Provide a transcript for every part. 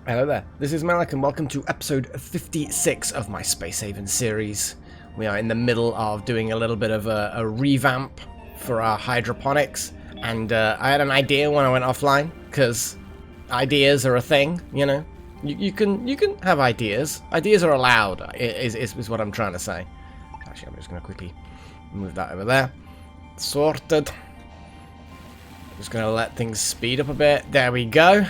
Hello there, this is Malik and welcome to episode 56 of my Space Haven series. We are in the middle of doing a little bit of a revamp for our hydroponics, and I had an idea when I went offline, because ideas are a thing, you know. You can have ideas. Ideas are allowed, is what I'm trying to say. Actually, I'm just going to quickly move that over there. Sorted. Just going to let things speed up a bit. There we go.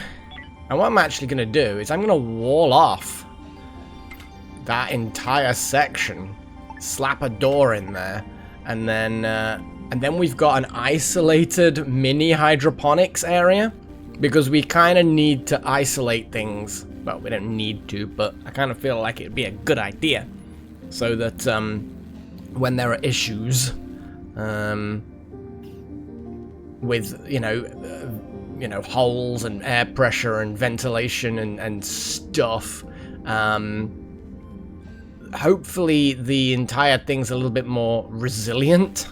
And what I'm actually going to do is I'm going to wall off that entire section, slap a door in there, and then we've got an isolated mini hydroponics area, because we kind of need to isolate things. Well, we don't need to, but I kind of feel like it'd be a good idea, so that when there are issues with, you know, holes and air pressure and ventilation and stuff, hopefully the entire thing's a little bit more resilient.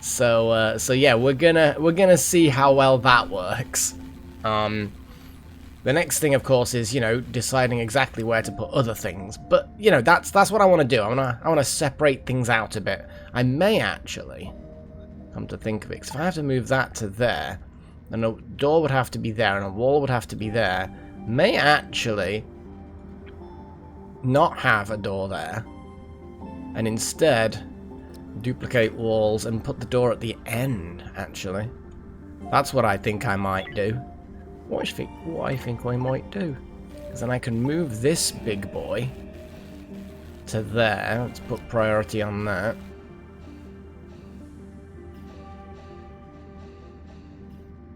So yeah, we're gonna see how well that works. The next thing, of course, is, you know, deciding exactly where to put other things. But, you know, that's what I want to do. I want to separate things out a bit. I may actually, come to think of it, 'cause if I have to move that to there, then a door would have to be there and a wall would have to be there. May actually not have a door there, and instead duplicate walls and put the door at the end, actually. That's what I think I might do. What I think I might do. Because then I can move this big boy to there. Let's put priority on that.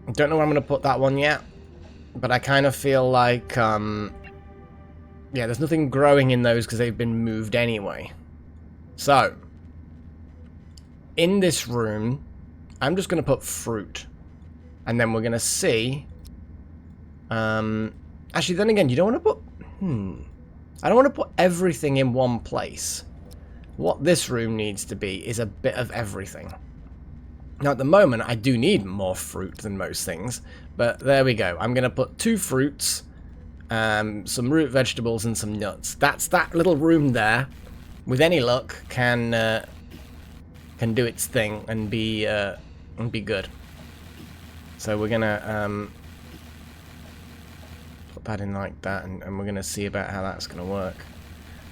I don't know where I'm going to put that one yet, but I kind of feel like, yeah, there's nothing growing in those because they've been moved anyway. So, in this room, I'm just going to put fruit, and then we're going to see, actually, then again, you don't want to put, I don't want to put everything in one place. What this room needs to be is a bit of everything. Now, at the moment, I do need more fruit than most things, but there we go. I'm going to put 2 fruits, some root vegetables, and some nuts. That's that little room there. With any luck, can do its thing and be good. So we're going to put that in like that, and we're going to see about how that's going to work.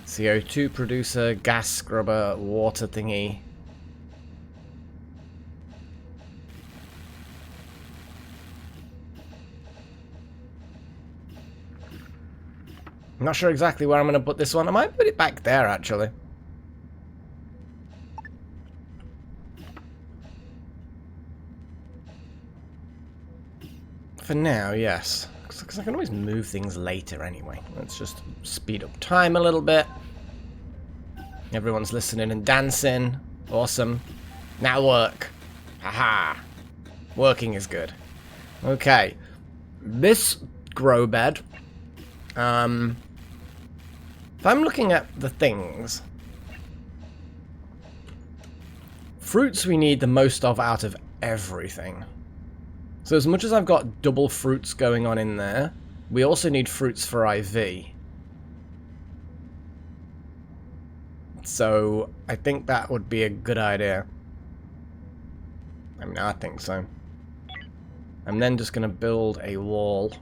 CO2 producer, gas scrubber, water thingy. I'm not sure exactly where I'm going to put this one. I might put it back there, actually. For now, yes. Because I can always move things later anyway. Let's just speed up time a little bit. Everyone's listening and dancing. Awesome. Now work. Haha. Working is good. Okay. This grow bed. If I'm looking at the things, fruits we need the most of out of everything. So as much as I've got double fruits going on in there, we also need fruits for IV. So I think that would be a good idea. I mean, I think so. I'm then just going to build a wall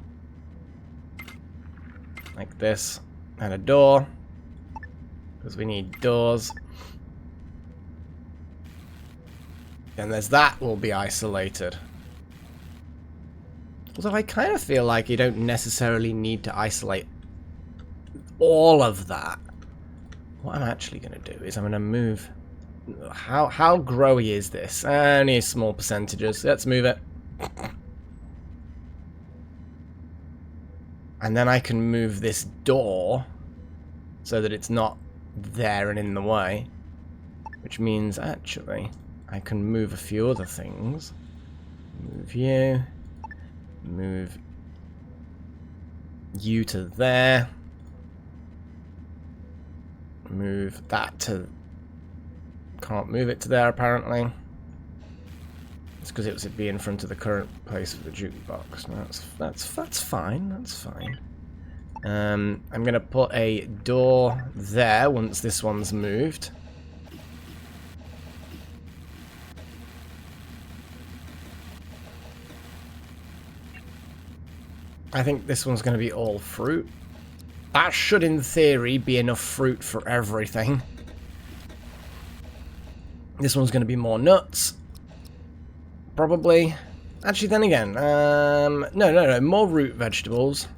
like this, and a door, because we need doors. And there's that will be isolated. Although I kind of feel like you don't necessarily need to isolate all of that. What I'm actually going to do is I'm going to move... How growy is this? Only small percentages. Let's move it. And then I can move this door so that it's not there and in the way. Which means, actually, I can move a few other things. Move you. Move you to there. Move that to... Can't move it to there, apparently. It's because it would be in front of the current place for the jukebox. No, that's fine. That's fine. I'm gonna put a door there once this one's moved. I think this one's gonna be all fruit. That should, in theory, be enough fruit for everything. This one's gonna be more nuts. Probably. Actually, then again, no, more root vegetables.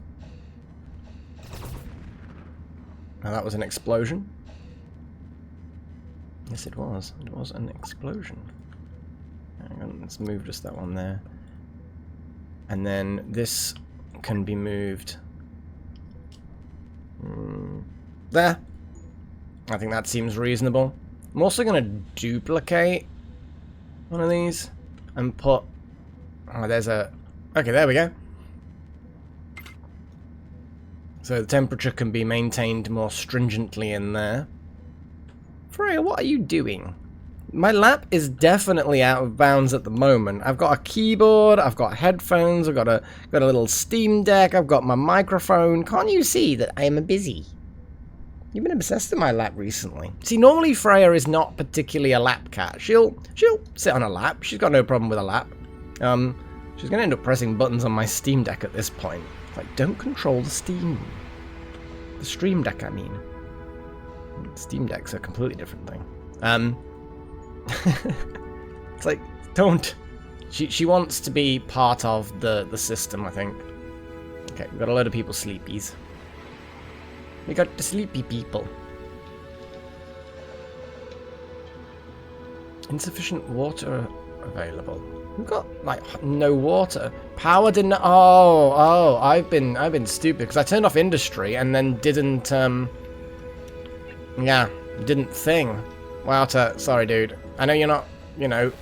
Now that was an explosion. Yes, it was. It was an explosion. Hang on, let's move just that one there. And then this can be moved there. I think that seems reasonable. I'm also going to duplicate one of these and put... Oh, there's a... Okay, there we go. So the temperature can be maintained more stringently in there. Freya, what are you doing? My lap is definitely out of bounds at the moment. I've got a keyboard, I've got headphones, I've got a little Steam Deck, I've got my microphone. Can't you see that I am busy? You've been obsessed with my lap recently. See, normally Freya is not particularly a lap cat. She'll sit on a lap. She's got no problem with a lap. She's gonna end up pressing buttons on my Steam Deck at this point. It's like, don't control the Steam. The Stream Deck, I mean. Steam Deck's a completely different thing. It's like, don't. She wants to be part of the system, I think. Okay, we've got a load of people sleepies. We got the sleepy people. Insufficient water available. We've got like no water. Power didn't. Oh! I've been stupid because I turned off industry and then didn't. Yeah, didn't thing. Wow, sorry, dude. I know you're not, you know,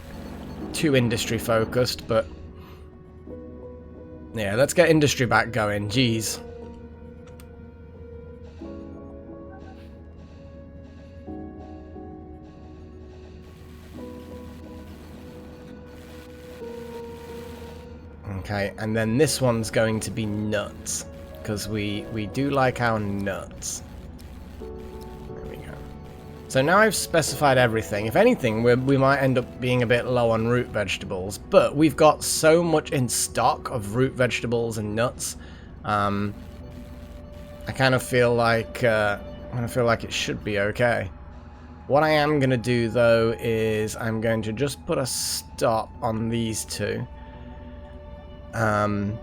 too industry focused, but yeah, let's get industry back going. Jeez. Okay, and then this one's going to be nuts, because we do like our nuts. There we go. So now I've specified everything. If anything, we might end up being a bit low on root vegetables, but we've got so much in stock of root vegetables and nuts. I kind of feel like it should be okay. What I am going to do though is I'm going to just put a stop on these two. And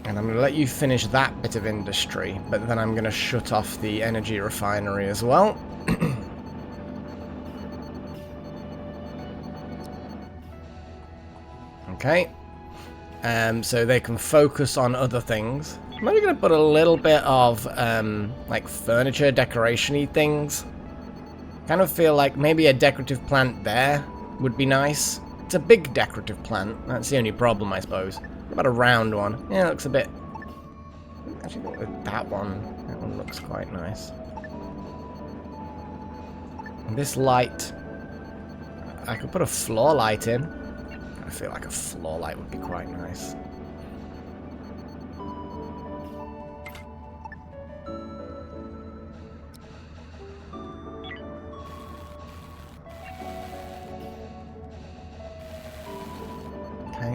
I'm going to let you finish that bit of industry, but then I'm going to shut off the energy refinery as well. Okay. So they can focus on other things. I'm only going to put a little bit of, like, furniture, decoration-y things. Kind of feel like maybe a decorative plant there would be nice. It's a big decorative plant. That's the only problem, I suppose. What about a round one? Yeah, it looks a bit... Actually, with that one looks quite nice. And this light... I could put a floor light in. I feel like a floor light would be quite nice.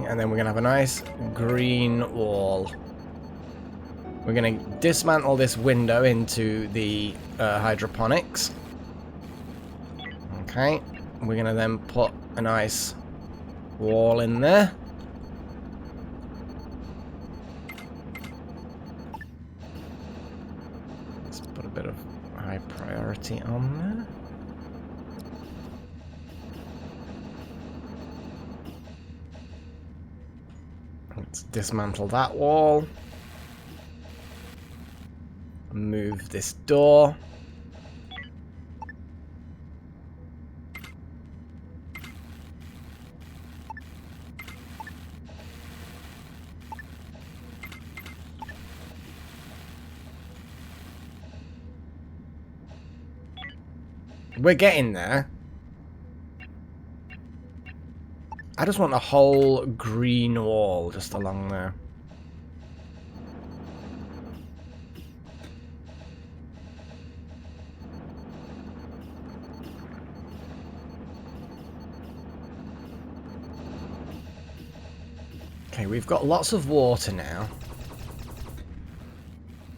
And then we're going to have a nice green wall. We're going to dismantle this window into the hydroponics. Okay. We're going to then put a nice wall in there. Let's put a bit of high priority on there. Let's dismantle that wall. Move this door. We're getting there. I just want a whole green wall just along there. Okay, we've got lots of water now.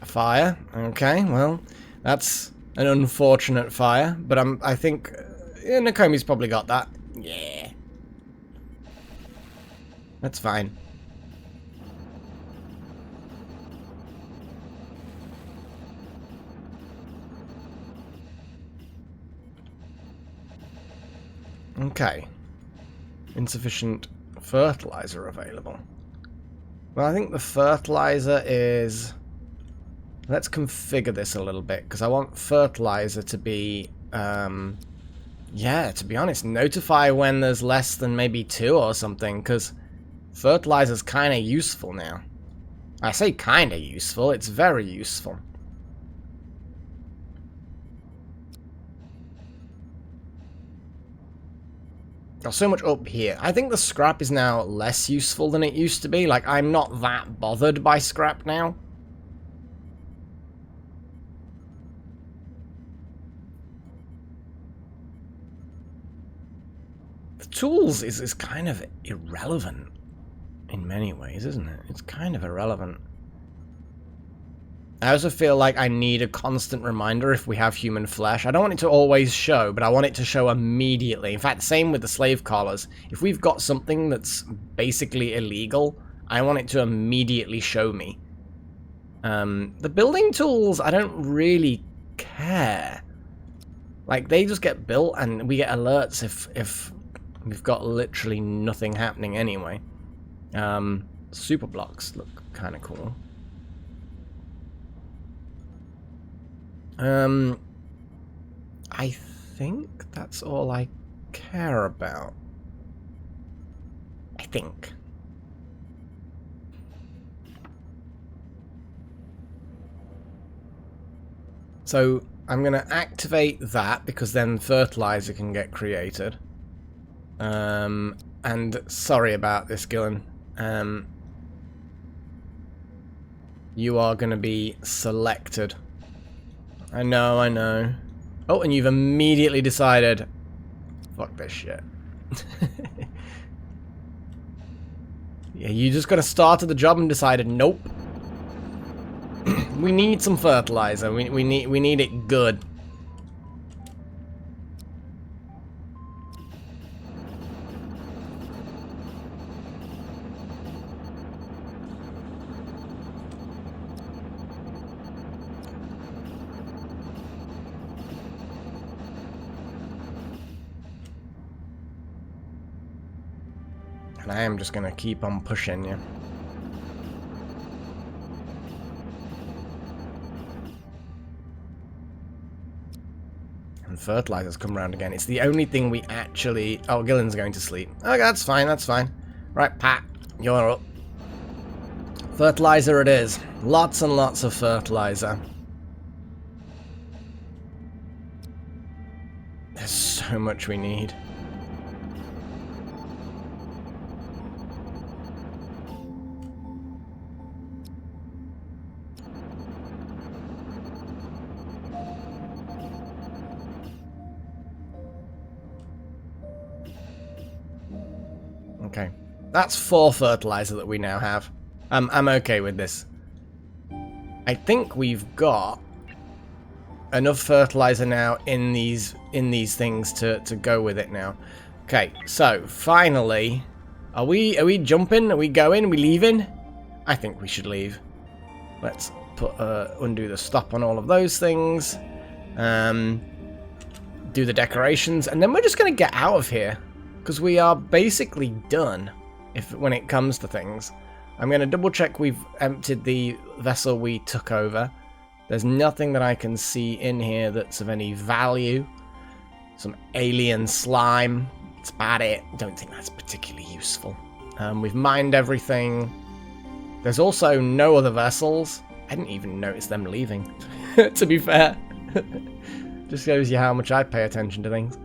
A fire. Okay, well, that's an unfortunate fire, but I think Nakomi's probably got that. Yeah. That's fine. Okay. Insufficient fertilizer available. Well, I think the fertilizer is... Let's configure this a little bit, because I want fertilizer to be... Yeah, to be honest, notify when there's less than maybe 2 or something, because fertilizer's kind of useful now. I say kind of useful, it's very useful. Got so much up here. I think the scrap is now less useful than it used to be. Like, I'm not that bothered by scrap now. The tools is kind of irrelevant in many ways, isn't it? It's kind of irrelevant. I also feel like I need a constant reminder if we have human flesh. I don't want it to always show, but I want it to show immediately. In fact, same with the slave collars. If we've got something that's basically illegal, I want it to immediately show me. The building tools, I don't really care. Like, they just get built and we get alerts if we've got literally nothing happening anyway. Super blocks look kind of cool. I think that's all I care about. I think. So I'm going to activate that because then fertilizer can get created. And sorry about this, Gillen. You are going to be selected. I know, I know. Oh, and you've immediately decided, fuck this shit. Yeah, you just got to start at the job and decided, nope. We need some fertilizer. We need it good. And I am just going to keep on pushing you. And fertilizers come around again. It's the only thing we actually... Oh, Gillen's going to sleep. Okay, that's fine, that's fine. Right, Pat, you're up. Fertilizer it is. Lots and lots of fertilizer. There's so much we need. Okay, that's 4 fertilizer that we now have. I'm okay with this. I think we've got enough fertilizer now in these things to go with it now. Okay, so finally, are we jumping? Are we going? Are we leaving? I think we should leave. Let's put undo the stop on all of those things. Do the decorations, and then we're just gonna get out of here. Because we are basically done when it comes to things. I'm going to double check we've emptied the vessel we took over. There's nothing that I can see in here that's of any value. Some alien slime. That's about it. Don't think that's particularly useful. We've mined everything. There's also no other vessels. I didn't even notice them leaving, to be fair. Just shows you how much I pay attention to things.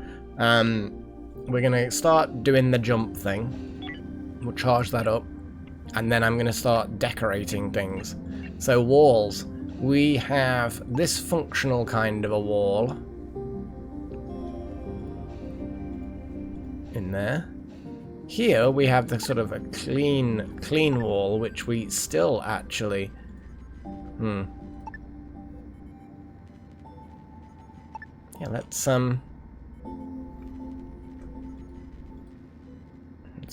we're going to start doing the jump thing. We'll charge that up. And then I'm going to start decorating things. So walls. We have this functional kind of a wall. In there. Here we have the sort of a clean wall, which we still actually... Yeah, let's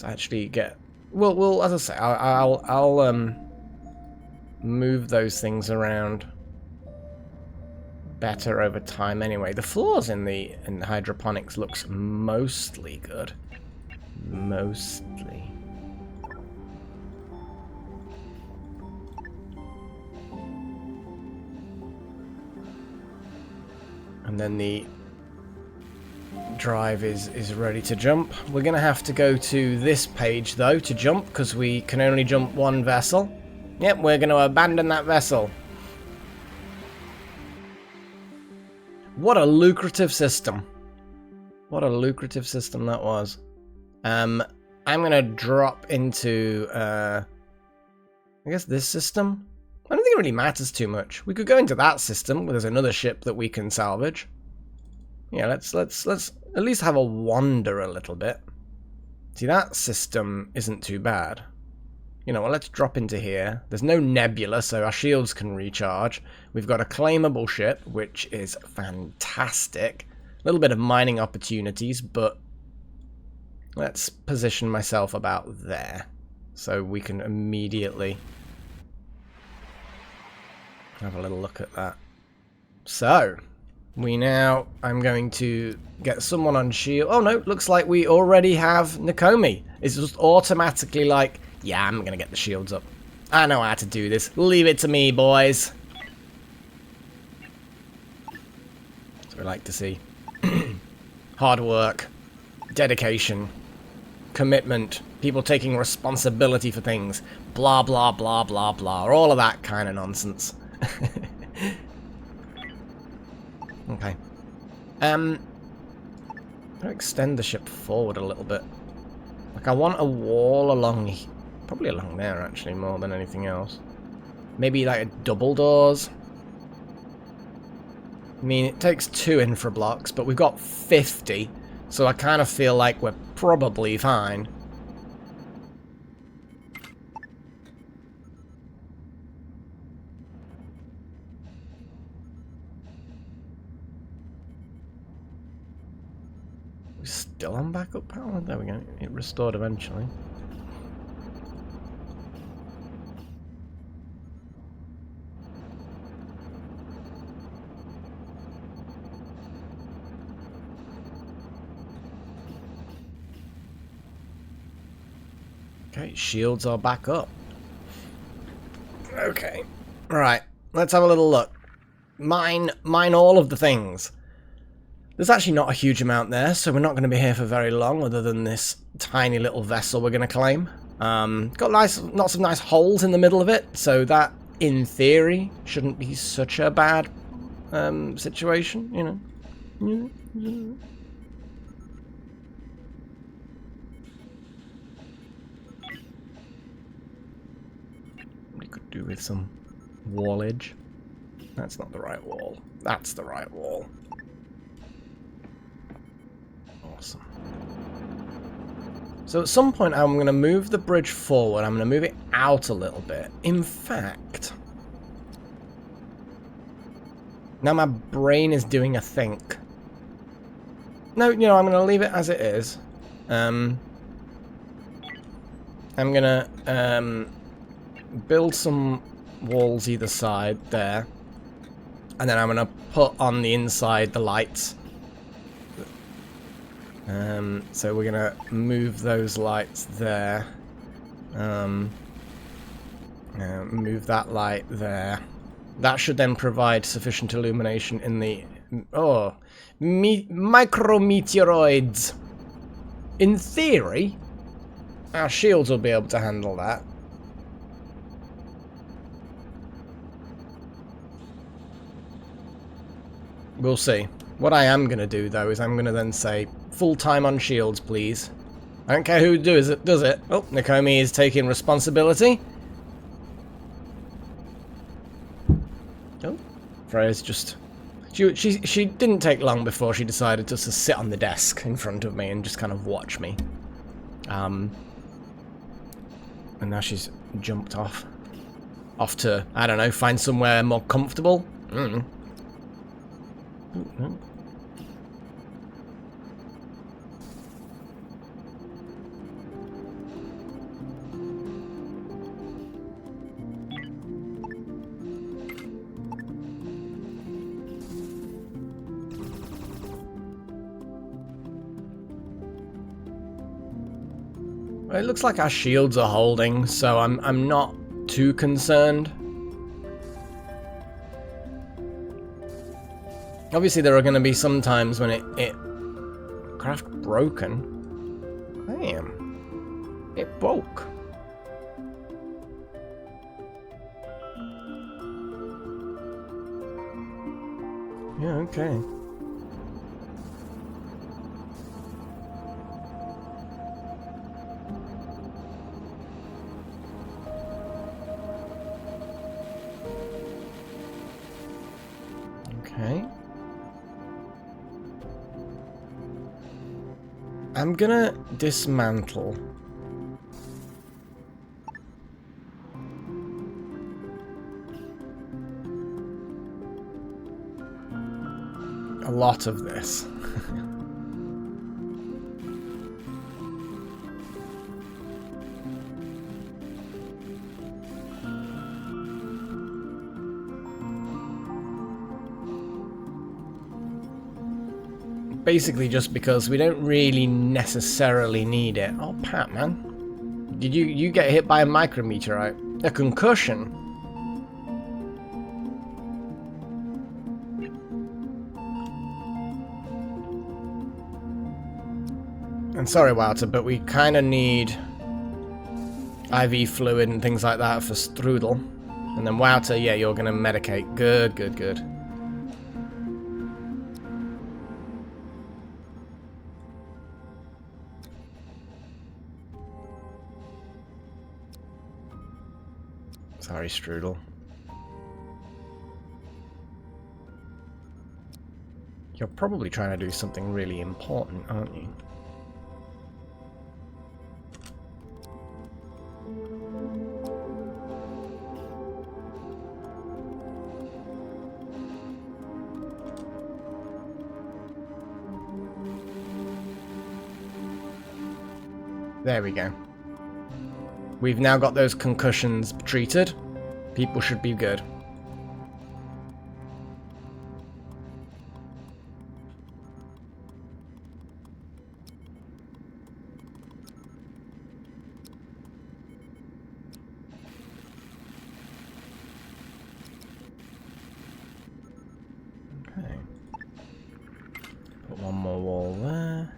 actually get... Well, as I say, I'll move those things around better over time anyway. The floors in the hydroponics looks mostly good. Mostly. And then the drive is ready to jump. We're going to have to go to this page, though, to jump, because we can only jump one vessel. Yep, we're going to abandon that vessel. What a lucrative system. What a lucrative system that was. I'm going to drop into, I guess this system. I don't think it really matters too much. We could go into that system where there's another ship that we can salvage. Yeah, let's at least have a wander a little bit. See, that system isn't too bad. You know, well, let's drop into here. There's no nebula, so our shields can recharge. We've got a claimable ship, which is fantastic. A little bit of mining opportunities, but let's position myself about there so we can immediately have a little look at that. So, I'm going to get someone on shield. Oh no, looks like we already have Nakomi. It's just automatically like, yeah, I'm gonna get the shields up. I know how to do this. Leave it to me, boys. That's what I like to see. Hard work, dedication, commitment, people taking responsibility for things, blah, blah, blah, blah, blah, all of that kind of nonsense. Okay. I'll extend the ship forward a little bit. Like, I want a wall along... Probably along there, actually, more than anything else. Maybe, like, a double doors. I mean, it takes 2 infra blocks, but we've got 50, so I kind of feel like we're probably fine. We're still on backup power? There we go. It restored eventually. Okay, shields are back up. Okay. Right, let's have a little look. Mine all of the things. There's actually not a huge amount there, so we're not going to be here for very long, other than this tiny little vessel we're going to claim. Got lots of nice holes in the middle of it, so that, in theory, shouldn't be such a bad situation, you know. We could do with some wallage. That's not the right wall. That's the right wall. Awesome. So at some point I'm going to move the bridge forward. I'm going to move it out a little bit. In fact, now my brain is doing a think. No, you know, I'm going to leave it as it is. I'm going to build some walls either side there. And then I'm going to put on the inside the lights. So we're going to move those lights there. Move that light there. That should then provide sufficient illumination in the... Oh, micrometeoroids. In theory, our shields will be able to handle that. We'll see. What I am going to do, though, is I'm going to then say, full time on shields, please. I don't care who does it. Oh, Nakomi is taking responsibility. Oh, Freya's just... She didn't take long before she decided just to sit on the desk in front of me and just kind of watch me. And now she's jumped off. Off to, I don't know, find somewhere more comfortable. It looks like our shields are holding, so I'm not too concerned. Obviously there are going to be some times when it craft broken. Damn. It broke. Yeah, okay. Okay. I'm gonna dismantle. A lot of this. Basically just because we don't really necessarily need it. Oh, Pat, man. Did you get hit by a micrometeorite? A concussion? And sorry, Wouter, but we kind of need IV fluid and things like that for Strudel. And then Wouter, yeah, you're going to medicate. Good, good, good. Sorry, Strudel. You're probably trying to do something really important, aren't you? There we go. We've now got those concussions treated. People should be good. Okay. Put one more wall there.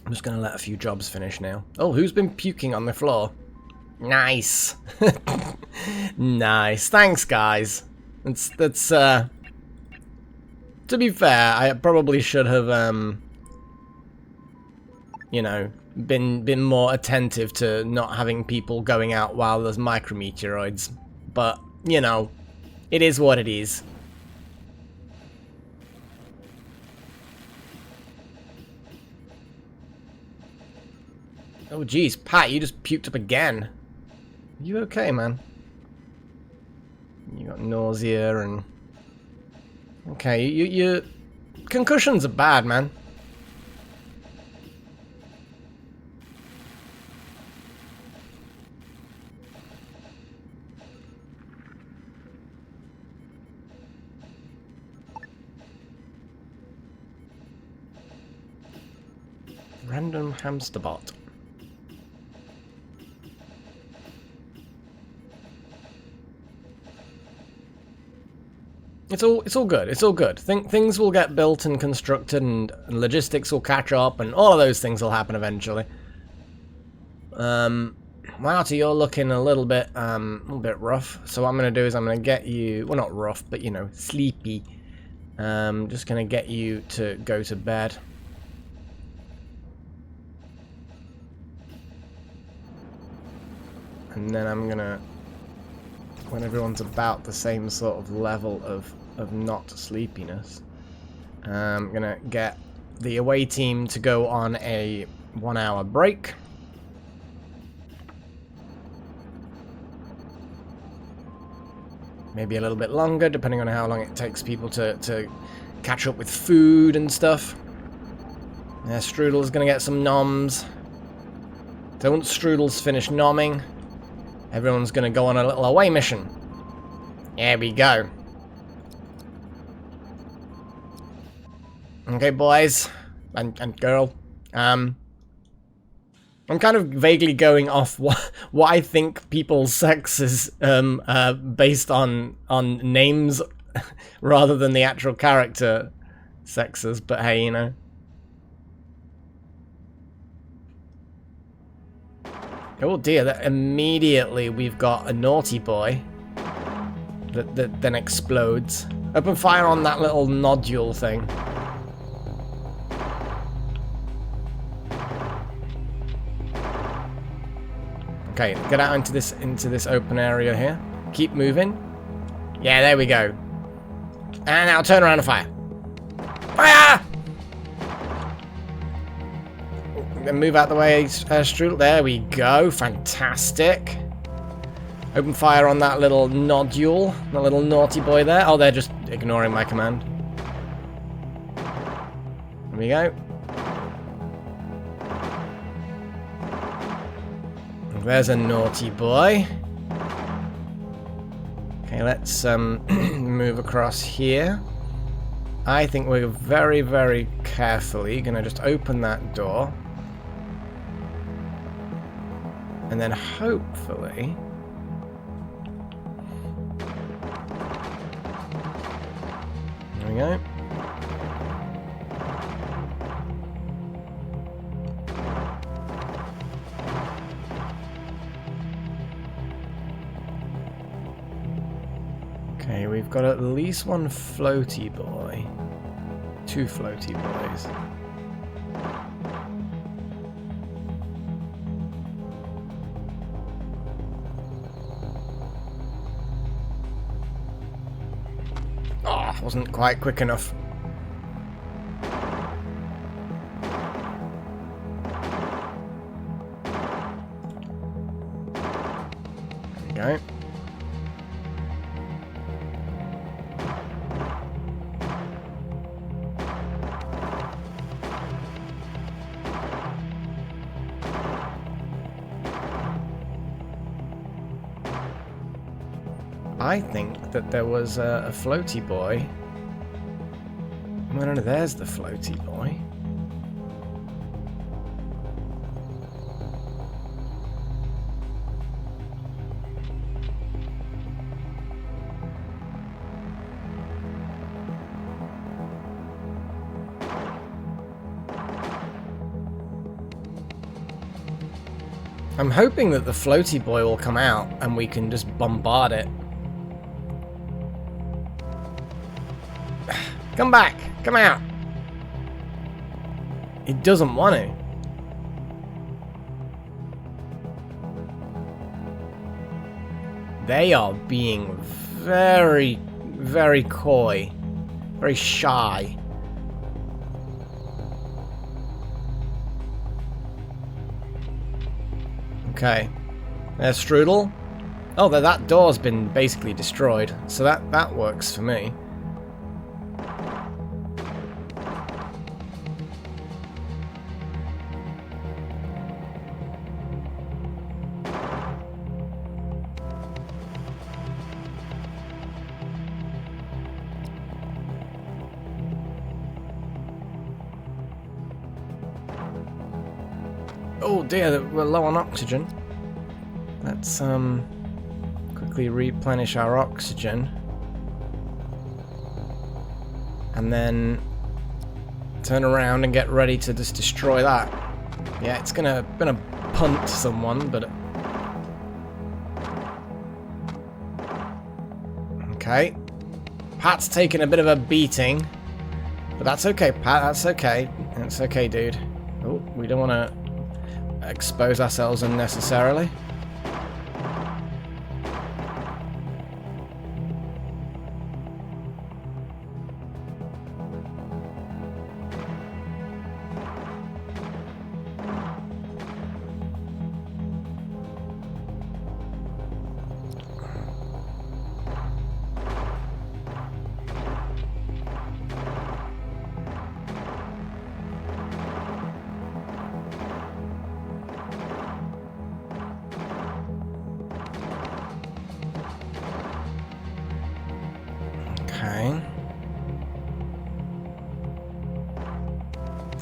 I'm just going to let a few jobs finish now. Oh, who's been puking on the floor? Nice. Nice. Thanks, guys. That's to be fair, I probably should have, you know, been more attentive to not having people going out while there's micrometeoroids. But, you know, it is what it is. Oh, geez, Pat, you just puked up again. Are you okay, man? You got nausea and... Okay, you concussions are bad, man. Random hamster bot. It's all good. It's all good. Things will get built and constructed, and logistics will catch up, and all of those things will happen eventually. Marty, you're looking a little bit rough. So what I'm gonna do is I'm gonna get you, well, not rough, but you know, sleepy. Just gonna get you to go to bed. And then I'm gonna, when everyone's about the same sort of level of not sleepiness, I'm gonna get the away team to go on a 1-hour break. Maybe a little bit longer, depending on how long it takes people to catch up with food and stuff. Yeah, Strudel's gonna get some noms. So once Strudel's finished nomming, everyone's gonna go on a little away mission. There we go. Okay, boys and girl. I'm kind of vaguely going off what I think people's sexes based on names rather than the actual character sexes, but hey, you know. Oh dear, that immediately we've got a naughty boy that then explodes. Open fire on that little nodule thing. Okay, get out into this open area here. Keep moving. Yeah, there we go. And now turn around and fire. Fire! Then move out the way, Strudel. There we go. Fantastic. Open fire on that little nodule. That little naughty boy there. Oh, they're just ignoring my command. There we go. There's a naughty boy. Okay, let's move across here. I think we're very, very carefully gonna just open that door. And then hopefully... There we go. Okay, we've got at least one floaty boy. 2 floaty boys. Oh, wasn't quite quick enough. There we go. I think that there was a floaty boy. No, there's the floaty boy. I'm hoping that the floaty boy will come out and we can just bombard it. Come back! Come out! It doesn't want to. They are being very, very coy. Very shy. Okay. There's Strudel. Oh, that door's been basically destroyed. So that works for me. Oh dear, we're low on oxygen. Let's quickly replenish our oxygen. and then turn around and get ready to just destroy that. Yeah, it's gonna punt someone, but okay. Pat's taking a bit of a beating, but that's okay, Pat. That's okay. That's okay, dude. Oh, we don't want to expose ourselves unnecessarily. Okay.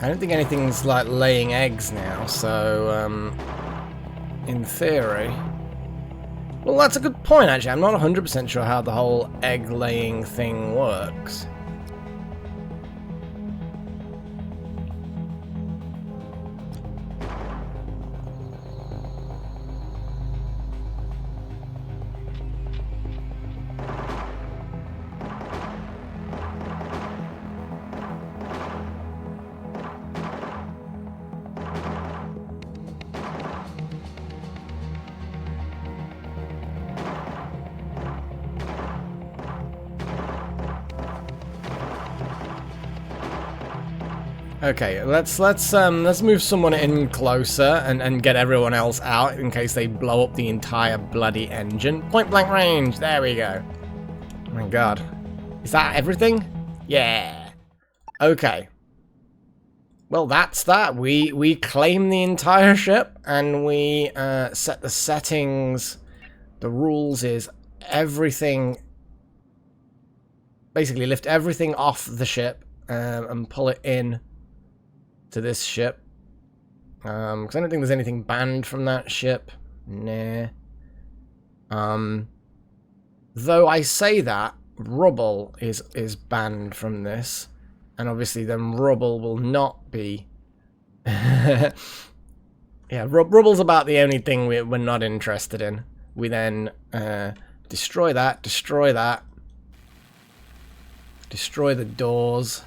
I don't think anything's like laying eggs now, so in theory. Well, that's a good point actually. I'm not 100% sure how the whole egg laying thing works. Okay, let's move someone in closer and get everyone else out in case they blow up the entire bloody engine. Point blank range. There we go. Oh my god. Is that everything? Yeah. Okay. Well, that's that. We claim the entire ship and we set the settings. The rules is everything. Basically, lift everything off the ship and pull it in to this ship. Because I don't think there's anything banned from that ship. Nah. Though I say that, rubble is banned from this. And obviously then rubble will not be... yeah, rubble's about the only thing we're not interested in. We then destroy that, destroy the doors,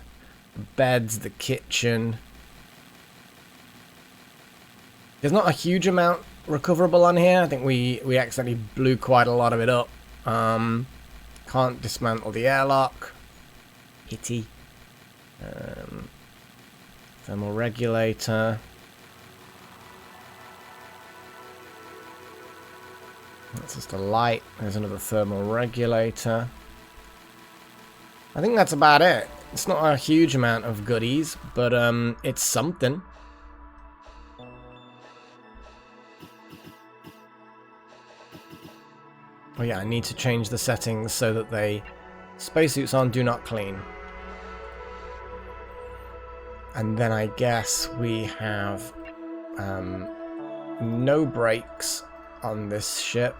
the beds, the kitchen. There's not a huge amount recoverable on here. I think we accidentally blew quite a lot of it up. Can't dismantle the airlock. Hitty. Thermal regulator. That's just a light. There's another thermal regulator. I think that's about it. It's not a huge amount of goodies, but it's something. Oh yeah, I need to change the settings so that they... Spacesuits on do not clean. And then I guess we have no brakes on this ship,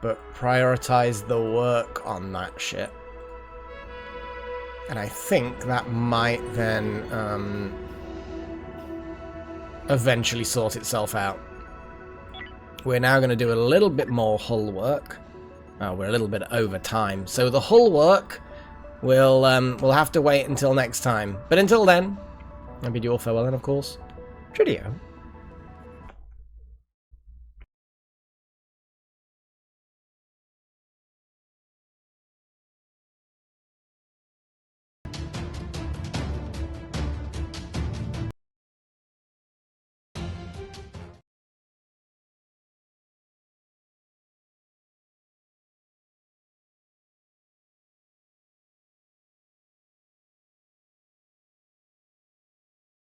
but prioritize the work on that ship. And I think that might then eventually sort itself out. We're now going to do a little bit more hull work. Oh, we're a little bit over time. So the hull work, we'll have to wait until next time. But until then, I bid you all farewell and, of course, cheerio.